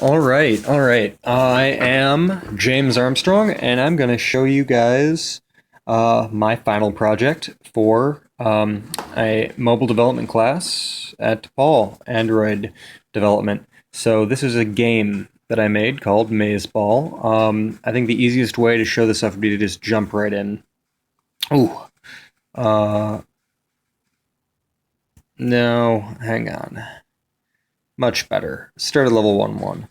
All right. I am James Armstrong, and I'm going to show you guys my final project for a mobile development class at Paul, Android development. So this is a game that I made called MazeBall. I think the easiest way to show this off would be to just jump right in. Ooh. Uh, no, hang on. Much better. Start at level 1-1.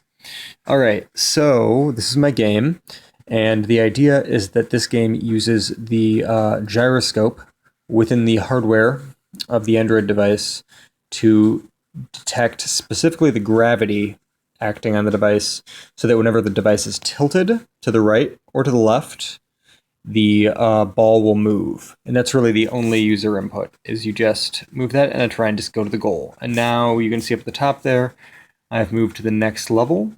All right, so this is my game, and the idea is that this game uses the gyroscope within the hardware of the Android device to detect specifically the gravity acting on the device, so that whenever the device is tilted to the right or to the left, the ball will move. And that's really the only user input, is you just move that and I try and just go to the goal. And now you can see up at the top there, I've moved to the next level.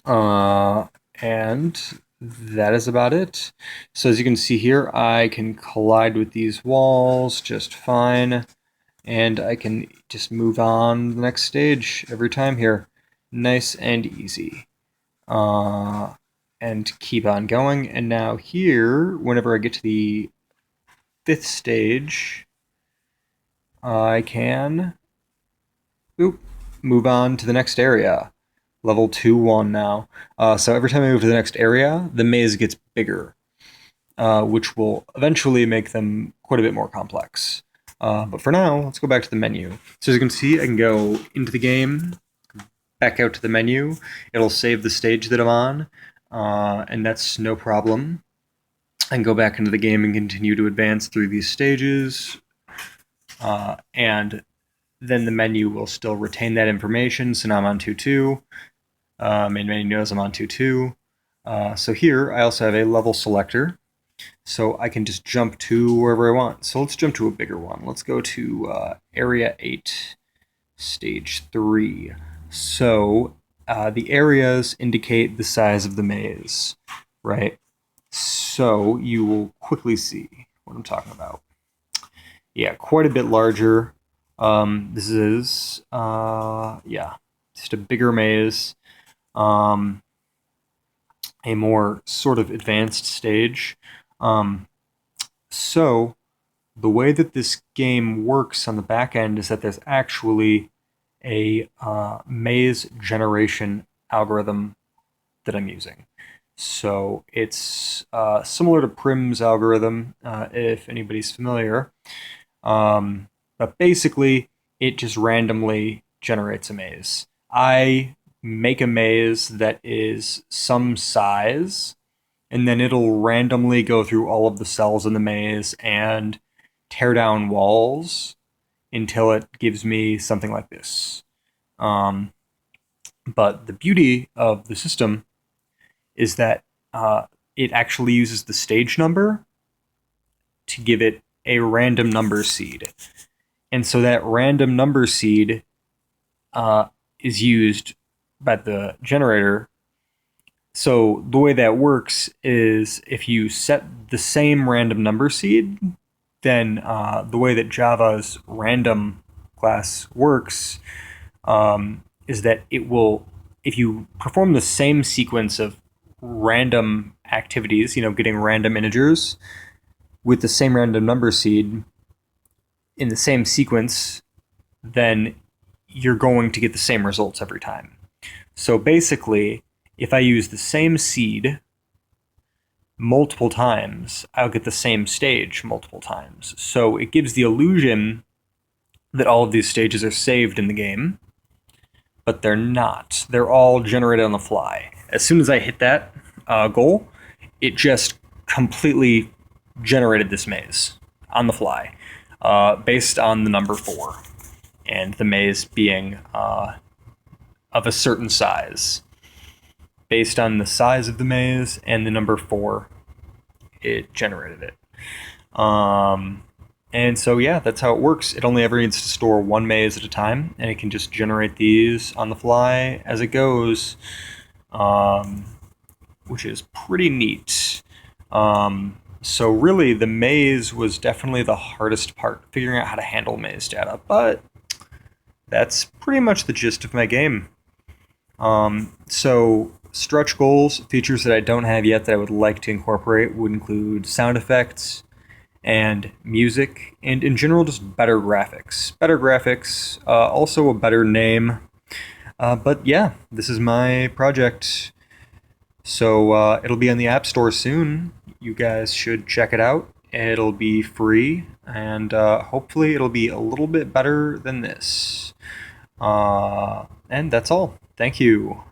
And that is about it. So as you can see here, I can collide with these walls just fine, and I can just move on to the next stage every time here. Nice and easy. And keep on going. And now here, whenever I get to the 5th stage, I can move on to the next area. Level 2-1 now. So every time I move to the next area, the maze gets bigger, which will eventually make them quite a bit more complex. But for now, let's go back to the menu. So as you can see, I can go into the game, back out to the menu. It'll save the stage that I'm on, and that's no problem. I can go back into the game and continue to advance through these stages, and then the menu will still retain that information. So now I'm on 2-2. Main menu knows I'm on 2-2. So here I also have a level selector, so I can just jump to wherever I want. So let's jump to a bigger one. Let's go to Area 8, Stage 3. So the areas indicate the size of the maze, right? So you will quickly see what I'm talking about. Yeah, quite a bit larger. This is, just a bigger maze. A more sort of advanced stage. So the way that this game works on the back end is that there's actually a maze generation algorithm that I'm using. So it's similar to Prim's algorithm, if anybody's familiar. But basically, it just randomly generates a maze. I make a maze that is some size, and then it'll randomly go through all of the cells in the maze and tear down walls until it gives me something like this. But the beauty of the system is that it actually uses the stage number to give it a random number seed. And so that random number seed is used by the generator. So the way that works is if you set the same random number seed, then the way that Java's random class works is that it will, if you perform the same sequence of random activities, getting random integers with the same random number seed in the same sequence, then you're going to get the same results every time. So basically, if I use the same seed multiple times, I'll get the same stage multiple times. So it gives the illusion that all of these stages are saved in the game, but they're not. They're all generated on the fly. As soon as I hit that goal, it just completely generated this maze on the fly, based on the number 4, and the maze being of a certain size. Based on the size of the maze and the number 4, it generated it. And so, yeah, that's how it works. It only ever needs to store one maze at a time, and it can just generate these on the fly as it goes, which is pretty neat. So really, the maze was definitely the hardest part, figuring out how to handle maze data, but that's pretty much the gist of my game. So stretch goals, features that I don't have yet that I would like to incorporate would include sound effects and music, and in general, just better graphics. Better graphics, also a better name. But yeah, this is my project. So it'll be on the App Store soon. You guys should check it out. It'll be free, and hopefully, it'll be a little bit better than this. And that's all. Thank you.